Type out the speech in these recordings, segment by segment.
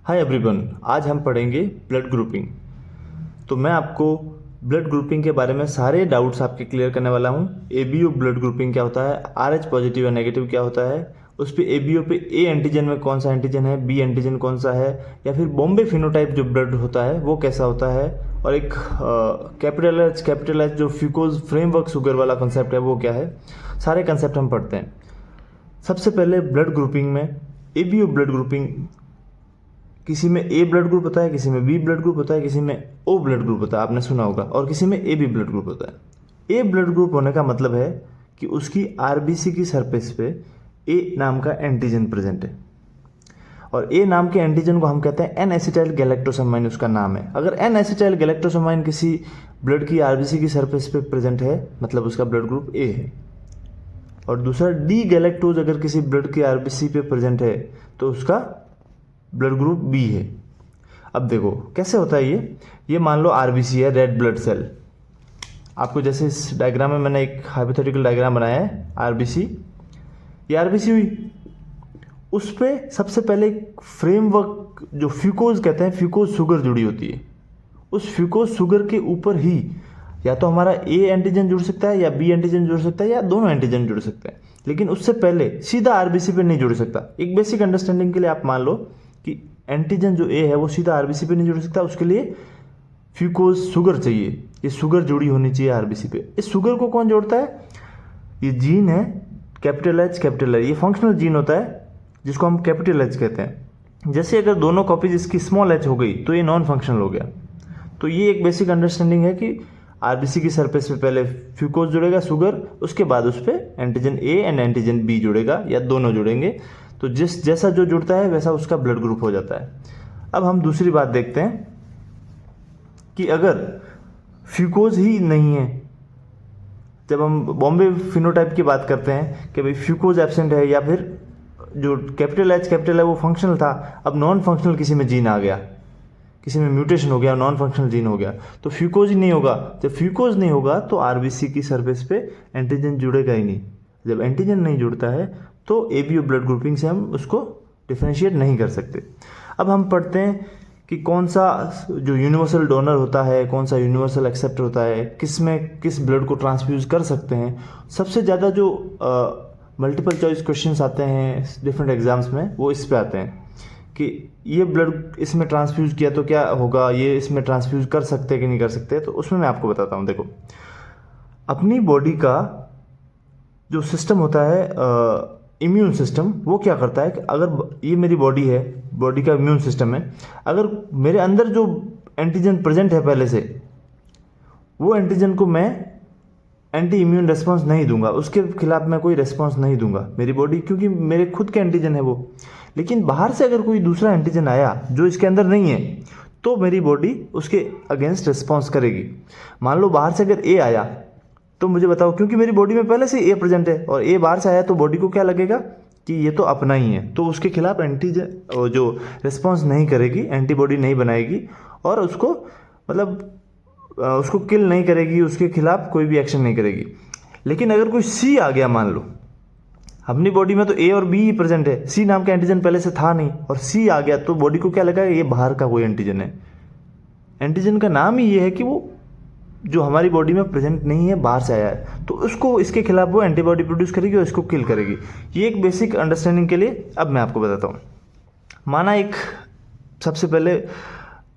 Hi everyone, आज हम पढ़ेंगे ब्लड ग्रुपिंग। तो मैं आपको ब्लड ग्रुपिंग के बारे में सारे डाउट्स आपके क्लियर करने वाला हूँ। एबीओ ब्लड ग्रुपिंग क्या होता है, आरएच पॉजिटिव या नेगेटिव क्या होता है, उस पर एबीओ पे ए एंटीजन में कौन सा एंटीजन है, बी एंटीजन कौन सा है, या फिर बॉम्बे फिनोटाइप जो ब्लड होता है वो कैसा होता है, और एक कैपिटल एच जो फ्यूकोज फ्रेमवर्क शुगर वाला कंसेप्ट है वो क्या है। सारे कंसेप्ट हम पढ़ते हैं। सबसे पहले ब्लड ग्रुपिंग में एबीओ ब्लड ग्रुपिंग, किसी में ए ब्लड ग्रुप होता है, किसी में बी ब्लड ग्रुप होता है, किसी में ओ ब्लड ग्रुप होता है, आपने सुना होगा, और किसी में ए बी ब्लड ग्रुप होता है। ए ब्लड ग्रुप होने का मतलब है कि उसकी आरबीसी की सरफेस पे ए नाम का एंटीजन प्रेजेंट है, और ए नाम के एंटीजन को हम कहते हैं एन एसिटाइल गैलेक्टोसमाइन, उसका नाम है। अगर एन एसिटाइल गैलेक्टोसमाइन किसी ब्लड की आरबीसी की सरफेस पे प्रेजेंट है मतलब उसका ब्लड ग्रुप ए है। और दूसरा डी गैलेक्टोज अगर किसी ब्लड की आरबीसी पे प्रेजेंट है तो उसका ब्लड ग्रुप बी है। अब देखो कैसे होता है ये मान लो आरबीसी है, रेड ब्लड सेल। आपको जैसे इस डायग्राम में मैंने एक हाइपोथेटिकल डायग्राम बनाया है, आरबीसी, ये आरबीसी हुई। उस पर सबसे पहले एक फ्रेमवर्क जो फ्यूकोज कहते हैं, फ्यूकोज शुगर जुड़ी होती है। उस फ्यूकोज शुगर के ऊपर ही या तो हमारा ए एंटीजन जुड़ सकता है, या बी एंटीजन जुड़ सकता है, या दोनों एंटीजन जुड़ सकते हैं, लेकिन उससे पहले सीधा आरबीसी पे नहीं जुड़ सकता। एक बेसिक अंडरस्टैंडिंग के लिए आप मान लो कि एंटीजन जो ए है वो सीधा आरबीसी पे नहीं जुड़ सकता, उसके लिए फ्यूकोज शुगर चाहिए। ये शुगर जुड़ी होनी चाहिए आरबीसी पे। इस शुगर को कौन जोड़ता है? ये जीन है कैपिटल एच ये फंक्शनल जीन होता है जिसको हम कैपिटल एच कहते हैं। जैसे अगर दोनों कॉपीज इसकी स्मॉल एच हो गई तो ये नॉन फंक्शनल हो गया। तो ये एक बेसिक अंडरस्टैंडिंग है कि आरबीसी की सरफेस पे पहले फ्यूकोज जुड़ेगा शुगर, उसके बाद उस पर antigen A and antigen B जुड़ेगा, या दोनों जुड़ेंगे। तो जैसा जो जुड़ता है वैसा उसका ब्लड ग्रुप हो जाता है। अब हम दूसरी बात देखते हैं कि अगर फ्यूकोज ही नहीं है, जब हम बॉम्बे फिनोटाइप की बात करते हैं कि भाई फ्यूकोज एब्सेंट है, या फिर जो कैपिटल है वो फंक्शनल था, अब नॉन फंक्शनल किसी में जीन आ गया, किसी में म्यूटेशन हो गया, नॉन फंक्शनल जीन हो गया, तो फ्यूकोज ही नहीं होगा। जब फ्यूकोज नहीं होगा तो आरबीसी की सरफेस पे एंटीजन जुड़ेगा ही नहीं। जब एंटीजन नहीं जुड़ता है तो एबीओ ब्लड ग्रुपिंग से हम उसको डिफरेंशिएट नहीं कर सकते। अब हम पढ़ते हैं कि कौन सा जो यूनिवर्सल डोनर होता है, कौन सा यूनिवर्सल एक्सेप्टर होता है, किस में किस ब्लड को ट्रांसफ्यूज कर सकते हैं। सबसे ज़्यादा जो मल्टीपल चॉइस क्वेश्चंस आते हैं डिफरेंट एग्जाम्स में वो इस पे आते हैं कि ये ब्लड इसमें ट्रांसफ्यूज किया तो क्या होगा, ये इसमें ट्रांसफ्यूज कर सकते हैं कि नहीं कर सकते। तो उसमें मैं आपको बताता हूँ। देखो, अपनी बॉडी का जो सिस्टम होता है इम्यून सिस्टम, वो क्या करता है कि अगर ये मेरी बॉडी है, बॉडी का इम्यून सिस्टम है, अगर मेरे अंदर जो एंटीजन प्रेजेंट है पहले से, वो एंटीजन को मैं एंटी इम्यून रेस्पॉन्स नहीं दूंगा, उसके खिलाफ मैं कोई रेस्पॉन्स नहीं दूंगा मेरी बॉडी, क्योंकि मेरे खुद के एंटीजन है वो। लेकिन बाहर से अगर कोई दूसरा एंटीजन आया जो इसके अंदर नहीं है तो मेरी बॉडी उसके अगेंस्ट रिस्पॉन्स करेगी। मान लो बाहर से अगर ए आया तो मुझे बताओ, क्योंकि मेरी बॉडी में पहले से ए प्रेजेंट है और ए बाहर से आया तो बॉडी को क्या लगेगा कि ये तो अपना ही है, तो उसके खिलाफ एंटीजन जो रिस्पॉन्स नहीं करेगी, एंटीबॉडी नहीं बनाएगी, और उसको मतलब उसको किल नहीं करेगी, उसके खिलाफ कोई भी एक्शन नहीं करेगी। लेकिन अगर कोई सी आ गया, मान लो अपनी बॉडी में तो ए और बी ही प्रेजेंट है, सी नाम का एंटीजन पहले से था नहीं, और सी आ गया तो बॉडी को क्या लगा ये बाहर का कोई एंटीजन है। एंटीजन का नाम ही ये है कि वो जो हमारी बॉडी में प्रेजेंट नहीं है, बाहर से आया है, तो उसको इसके खिलाफ वो एंटीबॉडी प्रोड्यूस करेगी और इसको किल करेगी। ये एक बेसिक अंडरस्टैंडिंग के लिए अब मैं आपको बताता हूँ। माना एक सबसे पहले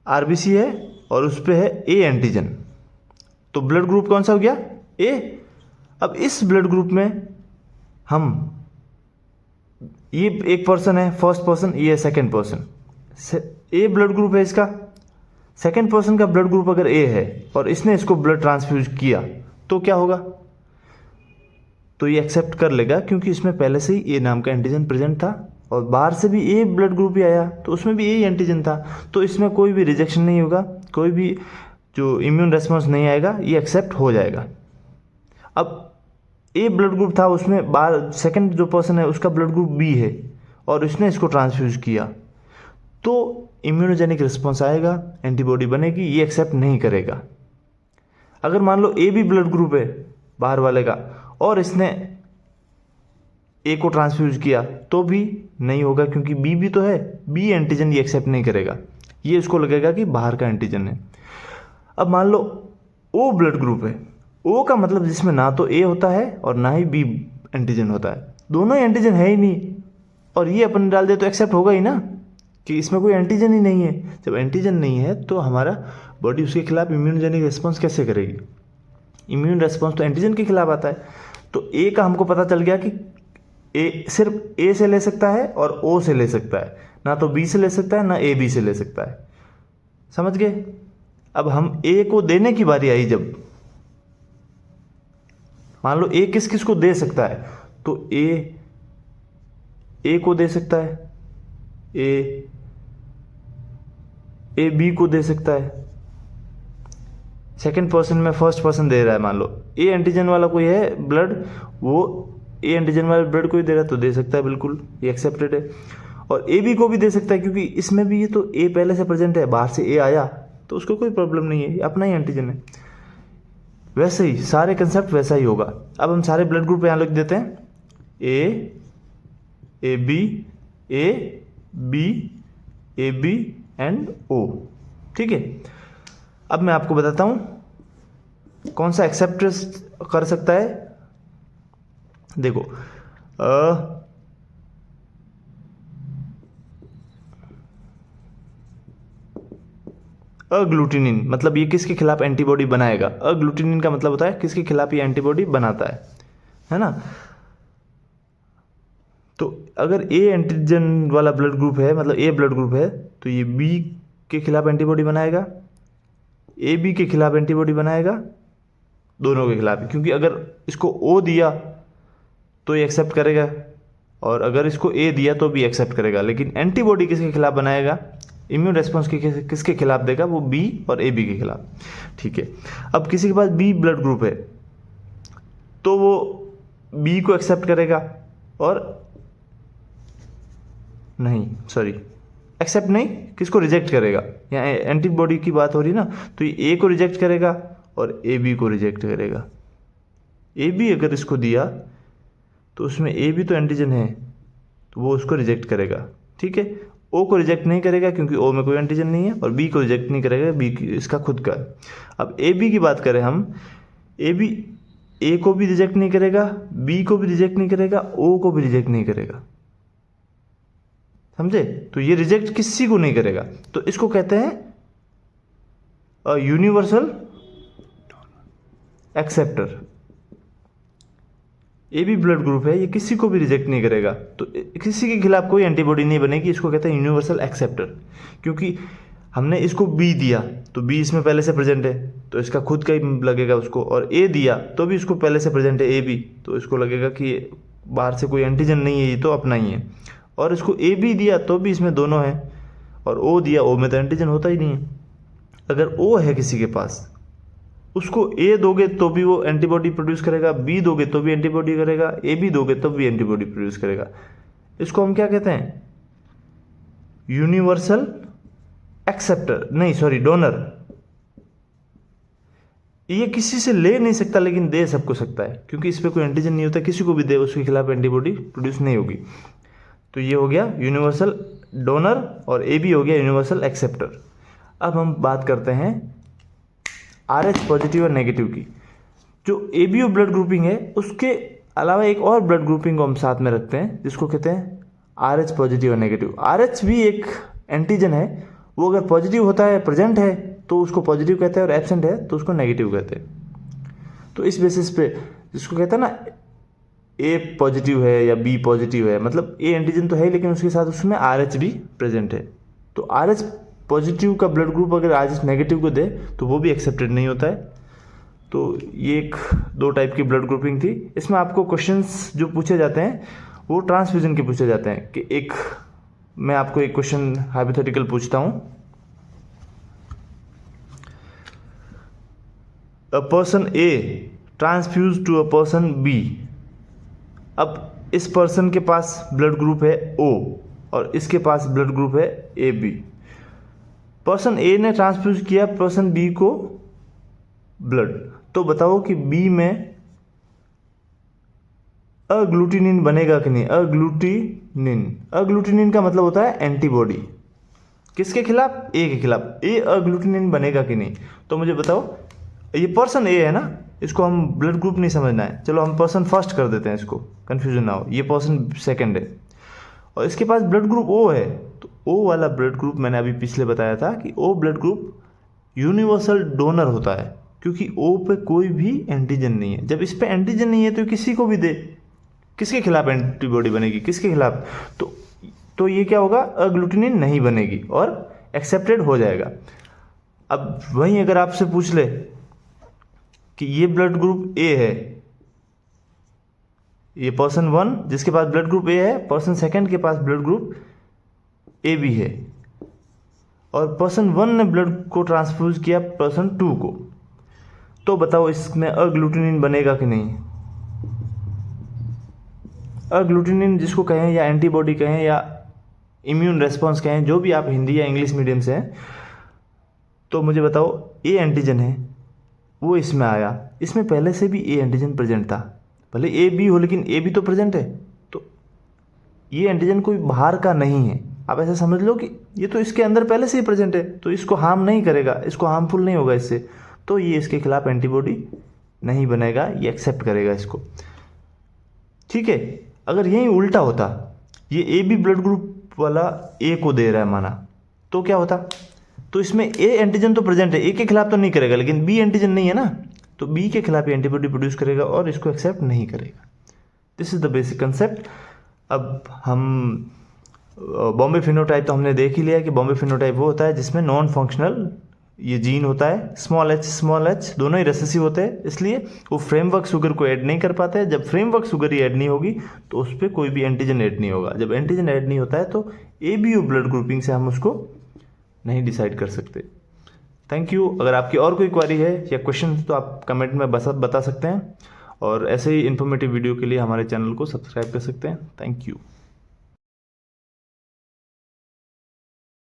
आरबीसी है और उस पर है ए एंटीजन, तो ब्लड ग्रुप कौन सा हो गया? ए। अब इस ब्लड ग्रुप में हम, ये एक पर्सन है, फर्स्ट पर्सन, ये सेकंड पर्सन, ए ब्लड ग्रुप है इसका। सेकंड पर्सन का ब्लड ग्रुप अगर ए है और इसने इसको ब्लड ट्रांसफ्यूज किया तो क्या होगा? तो ये एक्सेप्ट कर लेगा, क्योंकि इसमें पहले से ही ए नाम का एंटीजन प्रेजेंट था, और बाहर से भी ए ब्लड ग्रुप ही आया तो उसमें भी ए एंटीजन था, तो इसमें कोई भी रिजेक्शन नहीं होगा, कोई भी जो इम्यून रेस्पॉन्स नहीं आएगा, ये एक्सेप्ट हो जाएगा। अब ए ब्लड ग्रुप था, उसमें बाहर सेकंड जो पर्सन है उसका ब्लड ग्रुप बी है और इसने इसको ट्रांसफ्यूज किया, तो इम्यूनोजेनिक रिस्पॉन्स आएगा, एंटीबॉडी बनेगी, ये एक्सेप्ट नहीं करेगा। अगर मान लो ए भी ब्लड ग्रुप है बाहर वाले का और इसने ए को ट्रांसफ्यूज किया तो भी नहीं होगा, क्योंकि बी भी तो है, बी एंटीजन ये एक्सेप्ट नहीं करेगा, ये इसको लगेगा कि बाहर का एंटीजन है। अब मान लो ओ ब्लड ग्रुप है, ओ का मतलब जिसमें ना तो ए होता है और ना ही बी एंटीजन होता है, दोनों ही एंटीजन है ही नहीं, और ये अपन डाल दे तो एक्सेप्ट होगा ही ना कि इसमें कोई एंटीजन ही नहीं है। जब एंटीजन नहीं है तो हमारा बॉडी उसके खिलाफ इम्यूनोजेनिक रिस्पॉन्स कैसे करेगी? इम्यून रिस्पॉन्स तो एंटीजन के खिलाफ आता है। तो ए का हमको पता चल गया कि ए सिर्फ ए से ले सकता है और ओ से ले सकता है, ना तो बी से ले सकता है ना ए बी से ले सकता है। समझ गए? अब हम ए को देने की बारी आई, जब मान लो ए किस किस को दे सकता है, तो ए को दे सकता है, ए बी को दे सकता है, सेकंड पर्सन में फर्स्ट पर्सन दे रहा है। मान लो ए एंटीजन वाला कोई है ब्लड, वो ए एंटीजन वाले ब्लड को ही दे रहा है तो दे सकता है, बिल्कुल ये एक्सेप्टेड है। और ए बी को भी दे सकता है क्योंकि इसमें भी ये तो ए पहले से प्रेजेंट है, बाहर से ए आया तो उसको कोई प्रॉब्लम नहीं है, ये अपना ही एंटीजन है। वैसे ही सारे कंसेप्ट वैसा ही होगा। अब हम सारे ब्लड ग्रुप यहाँ लिख देते हैं, ए बी एंड ओ। ठीक है, अब मैं आपको बताता हूँ कौन सा एक्सेप्ट कर सकता है। देखो अग्लूटिनिन, मतलब ये किसके खिलाफ एंटीबॉडी बनाएगा? अग्लूटिनिन का मतलब होता है किसके खिलाफ ये एंटीबॉडी बनाता है ना। तो अगर ए एंटीजन वाला ब्लड ग्रुप है, मतलब ए ब्लड ग्रुप है, तो ये बी के खिलाफ एंटीबॉडी बनाएगा, ए बी के खिलाफ एंटीबॉडी बनाएगा, दोनों के खिलाफ, क्योंकि अगर इसको ओ दिया तो ये एक्सेप्ट करेगा और अगर इसको ए दिया तो भी एक्सेप्ट करेगा। लेकिन एंटीबॉडी किसके खिलाफ बनाएगा? इम्यून रेस्पॉन्स किसके खिलाफ देगा? वो बी और ए बी के खिलाफ। ठीक है, अब किसी के पास बी ब्लड ग्रुप है तो वो बी को एक्सेप्ट करेगा और नहीं, सॉरी, एक्सेप्ट नहीं, किसको रिजेक्ट करेगा? यहाँ एंटीबॉडी की बात हो रही ना, तो ये ए को रिजेक्ट करेगा और ए बी को रिजेक्ट करेगा। ए बी अगर इसको दिया तो उसमें ए बी तो एंटीजन है तो वो उसको रिजेक्ट करेगा। ठीक है, ओ को रिजेक्ट नहीं करेगा क्योंकि ओ में कोई एंटीजन नहीं है, और बी को रिजेक्ट नहीं करेगा, बी इसका खुद का है। अब ए बी की बात करें हम, ए बी ए को भी रिजेक्ट नहीं करेगा, बी को भी रिजेक्ट नहीं करेगा, ओ को भी रिजेक्ट नहीं करेगा। समझे? तो ये रिजेक्ट किसी को नहीं करेगा, तो इसको कहते हैं universal acceptor. A B blood group है, ये किसी को भी रिजेक्ट नहीं करेगा, तो किसी के खिलाफ कोई एंटीबॉडी नहीं बनेगी, इसको कहते हैं यूनिवर्सल एक्सेप्टर। क्योंकि हमने इसको बी दिया तो बी इसमें पहले से प्रेजेंट है तो इसका खुद का ही लगेगा उसको, और ए दिया तो भी इसको पहले से प्रेजेंट है ए बी, तो इसको लगेगा कि बाहर से कोई एंटीजन नहीं है, ये तो अपना ही है। और इसको ए बी दिया तो भी इसमें दोनों है, और ओ दिया, ओ में तो एंटीजन होता ही नहीं है। अगर ओ है किसी के पास, उसको ए दोगे तो भी वो एंटीबॉडी प्रोड्यूस करेगा, बी दोगे तो भी एंटीबॉडी करेगा, ए बी दोगे तो भी एंटीबॉडी प्रोड्यूस करेगा। इसको हम क्या कहते हैं? यूनिवर्सल एक्सेप्टर, नहीं सॉरी, डोनर। ये किसी से ले नहीं सकता लेकिन दे सबको सकता है, क्योंकि इस पर कोई एंटीजन नहीं होता, किसी को भी दे उसके खिलाफ एंटीबॉडी प्रोड्यूस नहीं होगी। तो ये हो गया यूनिवर्सल डोनर और ए बी हो गया यूनिवर्सल एक्सेप्टर। अब हम बात करते हैं RH पॉजिटिव और नेगेटिव की। जो ABO ब्लड ग्रुपिंग है उसके अलावा एक और ब्लड ग्रुपिंग को हम साथ में रखते हैं जिसको कहते हैं RH पॉजिटिव और नेगेटिव। RH भी एक एंटीजन है, वो अगर पॉजिटिव होता है, प्रेजेंट है, तो उसको पॉजिटिव कहते हैं, और एब्सेंट है तो उसको नेगेटिव कहते हैं। तो इस बेसिस पे जिसको कहते हैं ना A पॉजिटिव है या B पॉजिटिव है, मतलब A एंटीजन तो है लेकिन उसके साथ उसमें RH भी प्रेजेंट है, तो RH पॉजिटिव का ब्लड ग्रुप अगर RH नेगेटिव को दे तो वो भी एक्सेप्टेड नहीं होता है। तो ये एक दो टाइप की ब्लड ग्रुपिंग थी। इसमें आपको क्वेश्चंस जो पूछे जाते हैं वो ट्रांसफ्यूजन के पूछे जाते हैं। कि एक मैं आपको एक क्वेश्चन हाइपोथेटिकल पूछता हूँ, a person A transfuse to a person B। अब इस पर्सन के पास ब्लड ग्रुप है O और इसके पास ब्लड ग्रुप है AB। पर्सन A ने ट्रांसफ्यूज किया पर्सन B को ब्लड, तो बताओ कि B में अग्लूटिनिन बनेगा कि नहीं? अग्लूटिनिन अग्लूटिनिन का मतलब होता है एंटीबॉडी। किसके खिलाफ? ए के खिलाफ। ए अग्लूटिनिन बनेगा कि नहीं? तो मुझे बताओ, ये पर्सन ए है ना, इसको हम ब्लड ग्रुप नहीं समझना है, चलो हम पर्सन फर्स्ट कर देते हैं, इसको कन्फ्यूजन ना हो। ये पर्सन सेकंड है और इसके पास ब्लड ग्रुप ओ है, तो ओ वाला ब्लड ग्रुप मैंने अभी पिछले बताया था कि O blood group universal donor होता है, क्योंकि ओ पे कोई भी एंटीजन नहीं है। जब इस पे एंटीजन नहीं है तो किसी को भी दे, किसके खिलाफ एंटीबॉडी बनेगी? किसके खिलाफ? तो ये क्या होगा? अग्लूटिनिन नहीं बनेगी और एक्सेप्टेड हो जाएगा। अब वहीं अगर आपसे पूछ ले कि ये ब्लड ग्रुप ए है, ये पर्सन 1 जिसके पास ब्लड ग्रुप ए है, पर्सन सेकंड के पास ब्लड ग्रुप ए बी है, और पर्सन 1 ने ब्लड को ट्रांसफ्यूज किया पर्सन 2 को, तो बताओ इसमें अग्लूटिनिन बनेगा कि नहीं? अग्लूटिनिन जिसको कहें या एंटीबॉडी कहें या इम्यून रेस्पॉन्स कहें, जो भी आप हिंदी या इंग्लिश मीडियम से हैं, तो मुझे बताओ ए एंटीजन है वो इसमें आया, इसमें पहले से भी ए एंटीजन प्रेजेंट था, भले ए बी हो लेकिन ए भी तो प्रेजेंट है, तो ये एंटीजन कोई बाहर का नहीं है। आप ऐसा समझ लो कि ये तो इसके अंदर पहले से ही प्रेजेंट है, तो इसको हार्म नहीं करेगा, इसको हार्मफुल नहीं होगा इससे, तो ये इसके खिलाफ एंटीबॉडी नहीं बनेगा, ये एक्सेप्ट करेगा इसको। ठीक है, अगर यही उल्टा होता, ये ए बी ब्लड ग्रुप वाला ए को दे रहा है माना, तो क्या होता? तो इसमें ए एंटीजन तो प्रेजेंट है, ए के खिलाफ तो नहीं करेगा, लेकिन बी एंटीजन नहीं है ना, तो बी के खिलाफ ये एंटीबॉडी प्रोड्यूस करेगा और इसको एक्सेप्ट नहीं करेगा। This is the basic concept. अब हम बॉम्बे फिनोटाइप तो हमने देख ही लिया कि बॉम्बे फिनोटाइप वो होता है जिसमें नॉन फंक्शनल ये जीन होता है, स्मॉल एच दोनों ही रिसेसिव होते हैं, इसलिए वो फ्रेमवर्क शुगर को ऐड नहीं कर पाते हैं। जब फ्रेमवर्क शुगर ही ऐड नहीं होगी तो उस पर कोई भी एंटीजन ऐड नहीं होगा। जब एंटीजन ऐड नहीं होता है तो एबीओ ब्लड ग्रुपिंग से हम उसको नहीं डिसाइड कर सकते। Thank you. अगर आपकी और कोई क्वेरी है या क्वेश्चन तो आप कमेंट में बता सकते हैं, और ऐसे ही इन्फॉर्मेटिव वीडियो के लिए हमारे चैनल को सब्सक्राइब कर सकते हैं। Thank you.